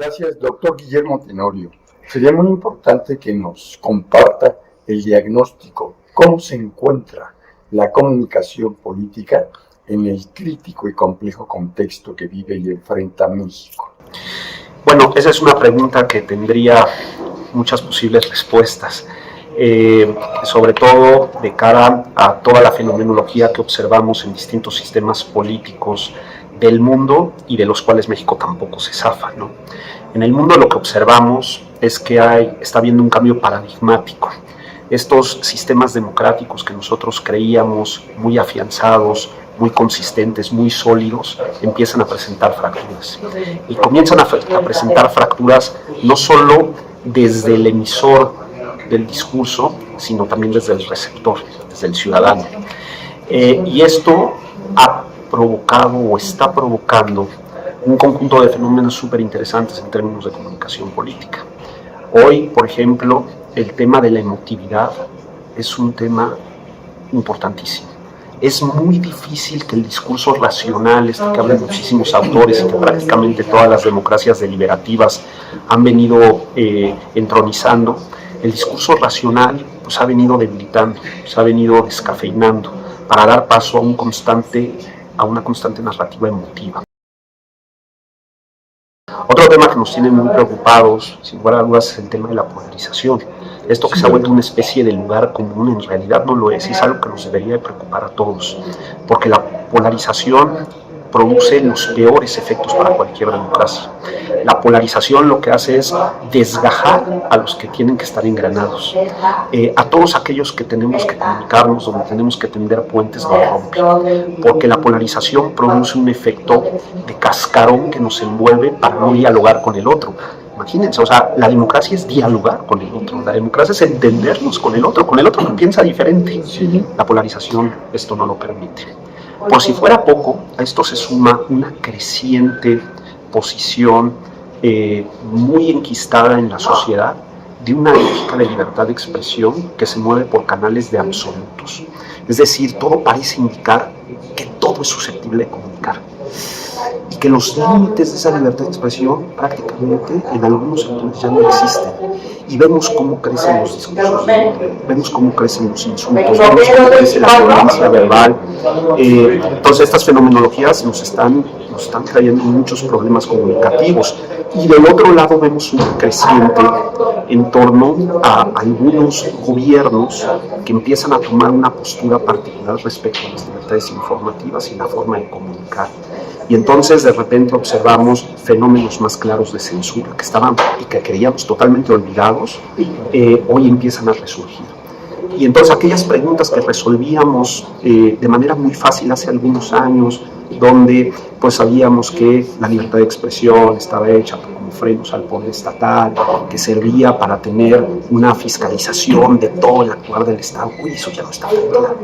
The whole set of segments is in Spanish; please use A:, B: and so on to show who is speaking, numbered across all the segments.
A: Gracias, doctor Guillermo Tenorio. Sería muy importante que nos comparta el diagnóstico, cómo se encuentra la comunicación política en el crítico y complejo contexto que vive y enfrenta México.
B: Bueno, esa es una pregunta que tendría muchas posibles respuestas, sobre todo de cara a toda la fenomenología que observamos en distintos sistemas políticos del mundo y de los cuales México tampoco se zafa, ¿no? En el mundo lo que observamos es que está habiendo un cambio paradigmático. Estos sistemas democráticos que nosotros creíamos muy afianzados, muy consistentes, muy sólidos, empiezan a presentar fracturas. Y comienzan a presentar fracturas no solo desde el emisor del discurso, sino también desde el receptor, desde el ciudadano. Y esto ha provocado o está provocando un conjunto de fenómenos súper interesantes en términos de comunicación política. Hoy, por ejemplo, el tema de la emotividad es un tema importantísimo. Es muy difícil que el discurso racional, que hablan muchísimos autores y que prácticamente todas las democracias deliberativas han venido entronizando, el discurso racional pues, ha venido debilitando, se ha venido descafeinando para dar paso a una constante narrativa emotiva. Otro tema que nos tiene muy preocupados, sin lugar a dudas, es el tema de la polarización. Esto que se ha vuelto una especie de lugar común, en realidad no lo es, y es algo que nos debería de preocupar a todos, porque la polarización produce los peores efectos para cualquier democracia. La polarización lo que hace es desgajar a los que tienen que estar engranados. A todos aquellos que tenemos que comunicarnos, donde tenemos que tender puentes, nos rompe. Porque la polarización produce un efecto de cascarón que nos envuelve para no dialogar con el otro. Imagínense, o sea, la democracia es dialogar con el otro, la democracia es entendernos con el otro que piensa diferente. La polarización esto no lo permite. Por si fuera poco, a esto se suma una creciente posición muy enquistada en la sociedad de una lógica de libertad de expresión que se mueve por canales de absolutos. Es decir, todo parece indicar que todo es susceptible de comunicar y que los límites de esa libertad de expresión prácticamente en algunos sectores ya no existen. Y vemos cómo crecen los discursos, vemos cómo crecen los insultos, vemos cómo crece la violencia verbal. Entonces estas fenomenologías nos están trayendo muchos problemas comunicativos. Y del otro lado vemos un creciente en torno a algunos gobiernos que empiezan a tomar una postura particular respecto a las libertades informativas y la forma de comunicar. Y entonces de repente observamos fenómenos más claros de censura que estaban y que creíamos totalmente olvidados, hoy empiezan a resurgir. Y entonces aquellas preguntas que resolvíamos de manera muy fácil hace algunos años, donde pues sabíamos que la libertad de expresión estaba hecha como frenos al poder estatal, que servía para tener una fiscalización de todo el actuar del Estado, uy, eso ya no está tan claro.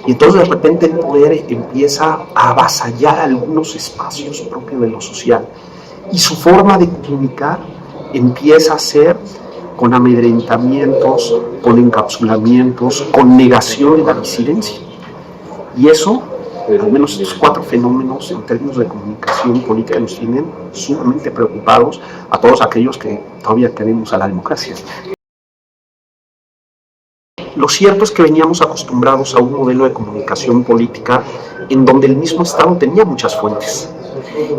B: Y entonces de repente el poder empieza a avasallar algunos espacios propios de lo social y su forma de comunicar empieza a ser con amedrentamientos, con encapsulamientos, con negación de la disidencia. Y eso, al menos estos 4 fenómenos en términos de comunicación política nos tienen sumamente preocupados a todos aquellos que todavía tenemos a la democracia. Lo cierto es que veníamos acostumbrados a un modelo de comunicación política en donde el mismo Estado tenía muchas fuentes.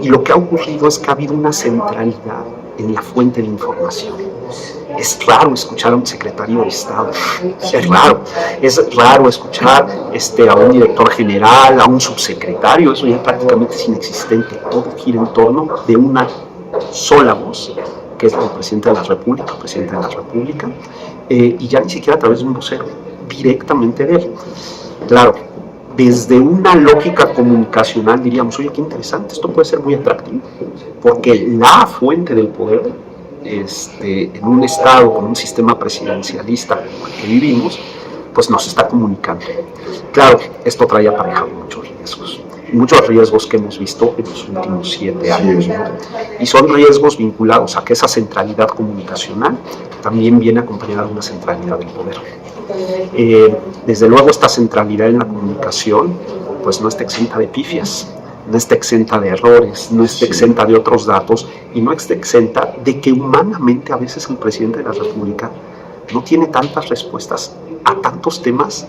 B: Y lo que ha ocurrido es que ha habido una centralidad en la fuente de información. Es raro escuchar a un secretario de Estado, es raro escuchar a un director general, a un subsecretario, eso ya prácticamente es inexistente. Todo gira en torno de una sola voz, que es el presidente de la República, y ya ni siquiera a través de un vocero, directamente de él. Claro, desde una lógica comunicacional diríamos, oye, qué interesante, esto puede ser muy atractivo, porque la fuente del poder en un estado con un sistema presidencialista como el que vivimos, pues nos está comunicando. Claro, esto trae aparejado muchos riesgos que hemos visto en los últimos 7 años, ¿no? Y son riesgos vinculados a que esa centralidad comunicacional también viene acompañada de una centralidad del poder. Desde luego esta centralidad en la comunicación pues no está exenta de pifias. no está exenta de errores, no está exenta de otros datos y no está exenta de que humanamente a veces el presidente de la República no tiene tantas respuestas a tantos temas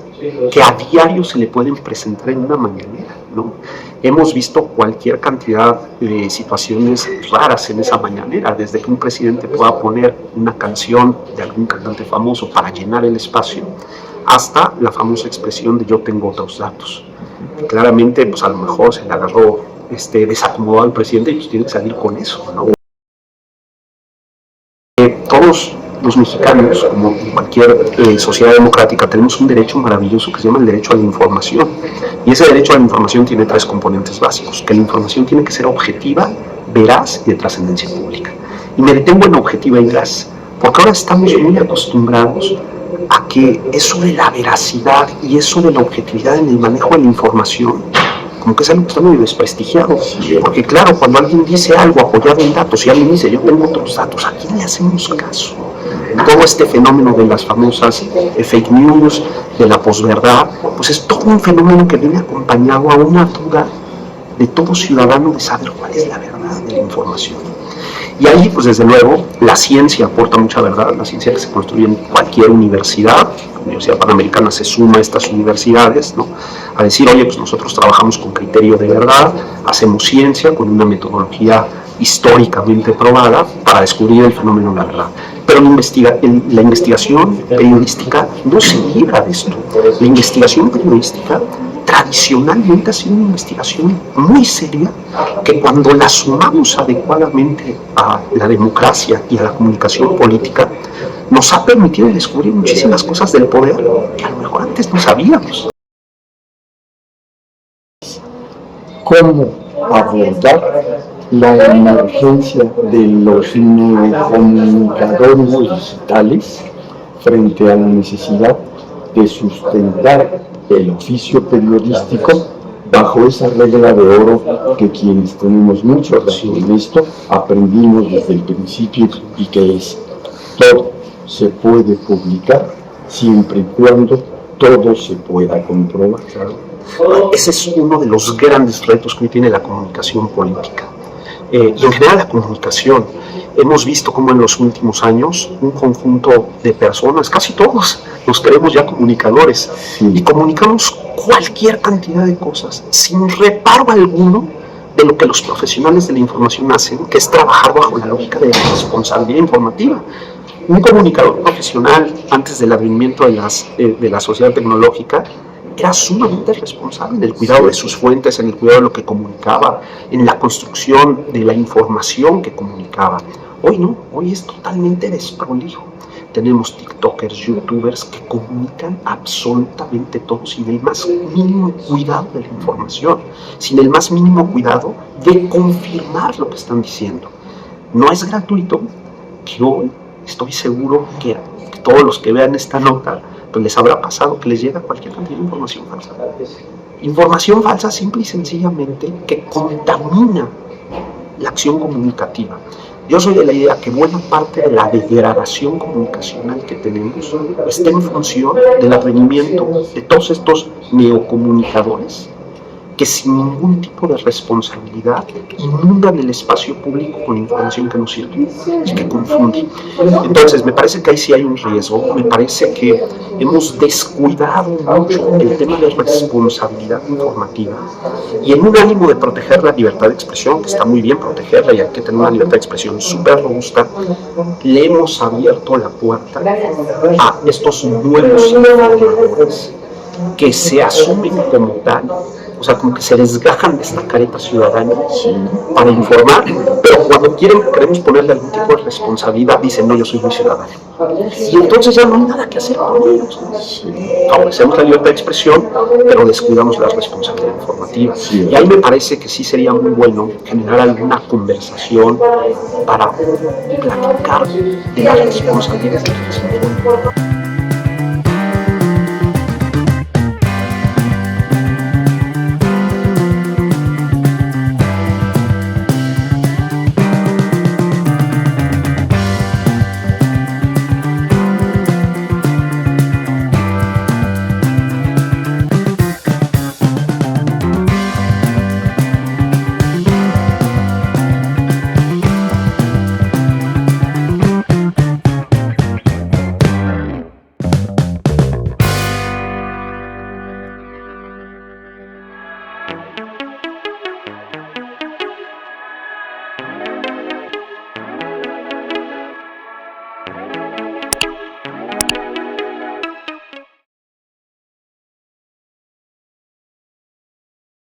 B: que a diario se le pueden presentar en una mañanera, ¿no? Hemos visto cualquier cantidad de situaciones raras en esa mañanera, desde que un presidente pueda poner una canción de algún cantante famoso para llenar el espacio, hasta la famosa expresión de yo tengo otros datos. Claramente, pues a lo mejor se le agarró desacomodado al presidente y pues tiene que salir con eso, ¿no? Todos los mexicanos, como en cualquier sociedad democrática, tenemos un derecho maravilloso que se llama el derecho a la información. Y ese derecho a la información tiene 3 componentes básicos: que la información tiene que ser objetiva, veraz y de trascendencia pública. Y me detengo en objetiva y veraz, porque ahora estamos muy acostumbrados a que eso de la veracidad y eso de la objetividad en el manejo de la información, como que es algo que está muy desprestigiado, porque claro, cuando alguien dice algo apoyado en datos y alguien dice yo tengo otros datos, ¿a quién le hacemos caso? Todo este fenómeno de las famosas fake news, de la posverdad, pues es todo un fenómeno que viene acompañado a una duda de todo ciudadano de saber cuál es la verdad de la información. Y ahí, pues desde luego, la ciencia aporta mucha verdad, la ciencia que se construye en cualquier universidad. La Universidad Panamericana se suma a estas universidades, ¿no?, a decir, oye, pues nosotros trabajamos con criterio de verdad, hacemos ciencia con una metodología históricamente probada para descubrir el fenómeno de la verdad. Pero la investigación periodística no se libra de esto. La investigación periodística tradicionalmente ha sido una investigación muy seria que, cuando la sumamos adecuadamente a la democracia y a la comunicación política, nos ha permitido descubrir muchísimas cosas del poder que a lo mejor antes no sabíamos.
A: ¿Cómo abordar la emergencia de los comunicadores digitales frente a la necesidad de sustentar el oficio periodístico bajo esa regla de oro que quienes tenemos mucho rato en esto aprendimos desde el principio, y que es: todo se puede publicar siempre y cuando todo se pueda comprobar?
B: Ese es uno de los grandes retos que hoy tiene la comunicación política. Y en general la comunicación. Hemos visto cómo en los últimos años un conjunto de personas, casi todos, nos creemos ya comunicadores, y comunicamos cualquier cantidad de cosas sin reparo alguno de lo que los profesionales de la información hacen, que es trabajar bajo la lógica de la responsabilidad informativa. Un comunicador profesional, antes del advenimiento de la sociedad tecnológica, era sumamente responsable en el cuidado de sus fuentes, en el cuidado de lo que comunicaba, en la construcción de la información que comunicaba. Hoy no, hoy es totalmente desprolijo. Tenemos tiktokers, youtubers que comunican absolutamente todo sin el más mínimo cuidado de la información, sin el más mínimo cuidado de confirmar lo que están diciendo. No es gratuito que hoy estoy seguro que todos los que vean esta nota, pues les habrá pasado que les llega cualquier cantidad de información falsa. Información falsa simple y sencillamente que contamina la acción comunicativa. Yo soy de la idea que buena parte de la degradación comunicacional que tenemos está en función del advenimiento de todos estos neocomunicadores que, sin ningún tipo de responsabilidad, inundan el espacio público con información que no sirve y que confunde. Entonces, me parece que ahí sí hay un riesgo. Me parece que hemos descuidado mucho el tema de responsabilidad informativa, y en un ánimo de proteger la libertad de expresión, que está muy bien protegerla y hay que tener una libertad de expresión súper robusta, le hemos abierto la puerta a estos nuevos informadores que se asumen como tal, o sea, como que se desgajan de esta careta ciudadana para informar, pero cuando queremos ponerle algún tipo de responsabilidad, dicen, no, yo soy muy ciudadano. Y entonces ya no hay nada que hacer con ellos. Favorecemos la libertad de expresión, pero descuidamos la responsabilidad informativa. Y ahí me parece que sí sería muy bueno generar alguna conversación para platicar de las responsabilidades de quienes informan.